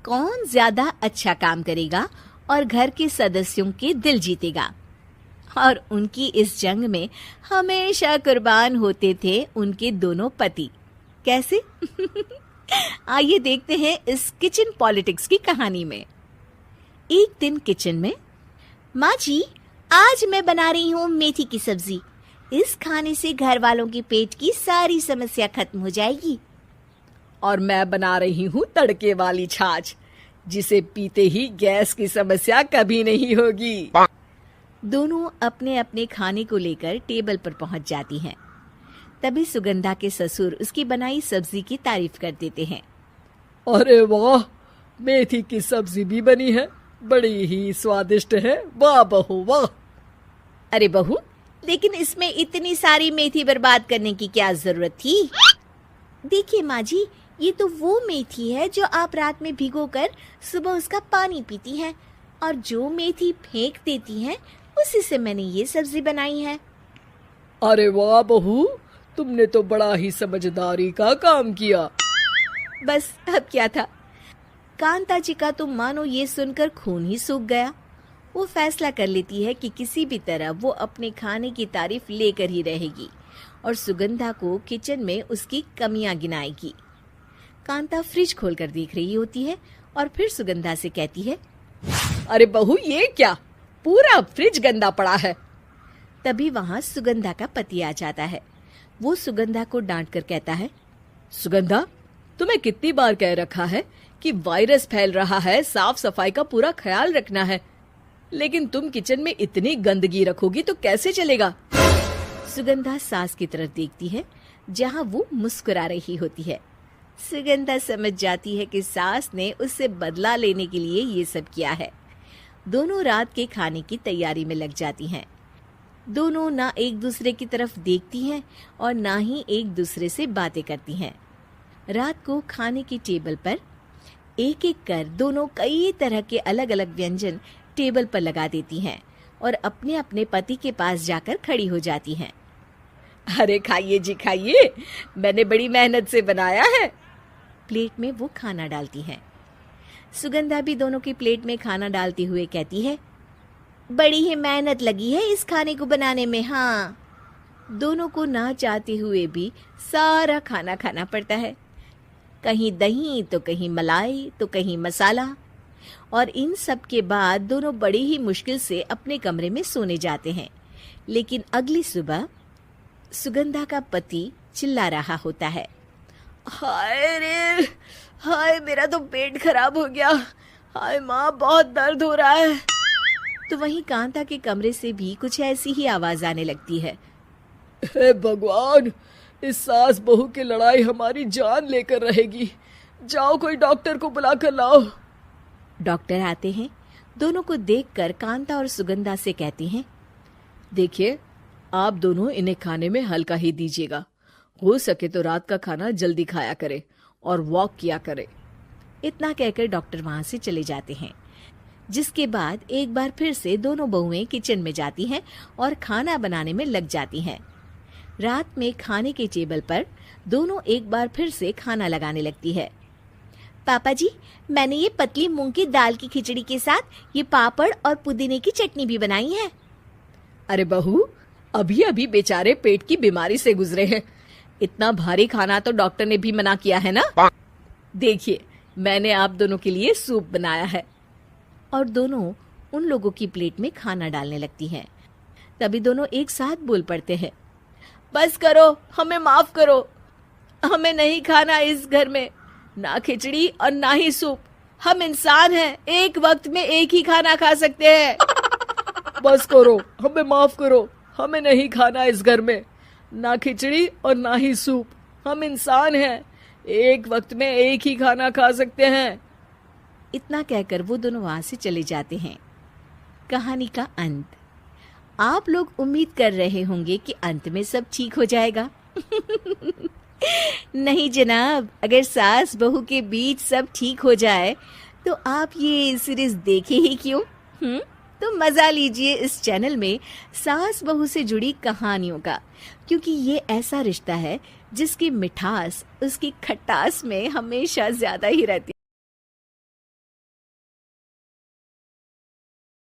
कौन ज्यादा अच्छा काम करेगा और घर के सदस्यों के दिल जीतेगा। और उनकी इस जंग में हमेशा कुर्बान होते थे उनके दोनों पति। कैसे? आइए देखते हैं इस किचन पॉलिटिक्स की कहानी में। एक दिन किचन में, माँ जी, आज मैं बना रही हूँ मेथी की सब्जी। इस खाने से घर वालों के पेट की सारी समस्या खत्म हो जाएगी। और मैं बना रही हूँ तड़के वाली छाछ, जिसे पीते ही गैस की समस्या कभी नहीं होगी। दोनों अपने अपने खाने को लेकर टेबल पर पहुंच जाती हैं। तभी सुगंधा के ससुर उसकी बनाई सब्जी की तारीफ कर देते हैं। अरे वाह, मेथी की सब्जी भी बनी है, बड़ी ही स्वादिष्ट है। वाह बहू वाह। अरे बहू, लेकिन इसमें इतनी सारी मेथी बर्बाद करने की क्या जरूरत थी? देखिए माँ जी, ये तो वो मेथी है जो आप रात में भिगोकर सुबह उसका पानी पीती हैं, और जो मेथी फेंक देती हैं उसी से मैंने ये सब्जी बनाई है। अरे वाह बहू, तुमने तो बड़ा ही समझदारी का काम किया। बस अब क्या था, कांता जी का तो मानो ये सुनकर खून ही सूख गया। वो फैसला कर लेती है कि किसी भी तरह वो अपने खाने की तारीफ लेकर ही रहेगी और सुगंधा को किचन में उसकी कमियां गिनाएगी। कांता फ्रिज खोलकर देख रही होती है और फिर सुगंधा से कहती है, अरे बहू, ये क्या, पूरा फ्रिज गंदा पड़ा है। तभी वहां सुगंधा का पति आ जाता है। वो सुगंधा को डांट कर कहता है, सुगंधा, तुम्हें कितनी बार कह रखा है कि वायरस फैल रहा है, साफ सफाई का पूरा ख्याल रखना है, लेकिन तुम किचन में इतनी गंदगी रखोगी तो कैसे चलेगा। सुगंधा सास की तरफ देखती है जहां वो मुस्कुरा रही होती है। सुगंधा समझ जाती है कि सास ने उससे बदला लेने के लिए ये सब किया है। दोनों रात के खाने की तैयारी में लग जाती हैं। दोनों ना एक दूसरे की तरफ देखती हैं और ना ही एक दूसरे से बातें करती हैं। रात को खाने की टेबल पर एक एक कर दोनों कई तरह के अलग अलग व्यंजन टेबल पर लगा देती हैं और अपने अपने पति के पास जाकर खड़ी हो जाती हैं। अरे खाइए जी खाइए, मैंने बड़ी मेहनत से बनाया है। प्लेट में वो खाना डालती हैं। सुगंधा भी दोनों की प्लेट में खाना डालते हुए कहती है, बड़ी ही मेहनत लगी है इस खाने को बनाने में। हाँ, दोनों को ना चाहते हुए भी सारा खाना खाना पड़ता है। कहीं दही तो कहीं मलाई तो कहीं मसाला। और इन सब के बाद दोनों बड़ी ही मुश्किल से अपने कमरे में सोने जाते हैं। लेकिन अगली सुबह सुगंधा का पति चिल्ला रहा होता है, हाय रे, हाय मेरा तो पेट खराब हो गया, हाय माँ बहुत दर्द हो रहा है। तो वहीं कांता के कमरे से भी कुछ ऐसी ही आवाज आने लगती है। हे भगवान, इस सास बहू की लड़ाई हमारी जान लेकर रहेगी। जाओ कोई डॉक्टर को बुला कर लाओ। डॉक्टर आते हैं। दोनों को देखकर कांता और सुगंधा से कहती हैं, देखिए, आप दोनों इन्हें खाने में हल्का ही दीजिएगा। हो सके तो रात का खाना जल्दी खाया करे और वॉक किया करे। इतना कहकर डॉक्टर वहां से चले जाते हैं। जिसके बाद एक बार फिर से दोनों बहुएं किचन में जाती हैं और खाना बनाने में लग जाती हैं। रात में खाने के टेबल पर दोनों एक बार फिर से खाना लगाने लगती है। पापा जी, मैंने ये पतली मूंग की दाल की खिचड़ी के साथ ये पापड़ और पुदीने की चटनी भी बनाई है। अरे बहू, अभी अभी बेचारे पेट की बीमारी से गुजरे हैं, इतना भारी खाना तो डॉक्टर ने भी मना किया है ना। देखिए, मैंने आप दोनों के लिए सूप बनाया है। और दोनों उन लोगों की प्लेट में खाना डालने लगती हैं। तभी दोनों एक साथ बोल पड़ते हैं, बस करो, हमें माफ करो, हमें नहीं खाना इस घर में, ना खिचड़ी और ना ही सूप। हम इंसान हैं, एक वक्त में एक ही खाना खा सकते हैं। बस करो, हमें माफ करो, हमें नहीं खाना इस घर में, ना खिचड़ी और ना ही सूप। हम इंसान हैं, एक वक्त में एक ही खाना खा सकते हैं। इतना कहकर वो दोनों वहां से चले जाते हैं। कहानी का अंत। आप लोग उम्मीद कर रहे होंगे कि अंत में सब ठीक हो जाएगा। नहीं जनाब, अगर सास बहू के बीच सब ठीक हो जाए तो आप ये सीरीज देखे ही क्यों? तो मजा लीजिए इस चैनल में सास बहू से जुड़ी कहानियों का, क्योंकि ये ऐसा रिश्ता है जिसकी मिठास उसकी खटास में हमेशा ज्यादा ही रहती है।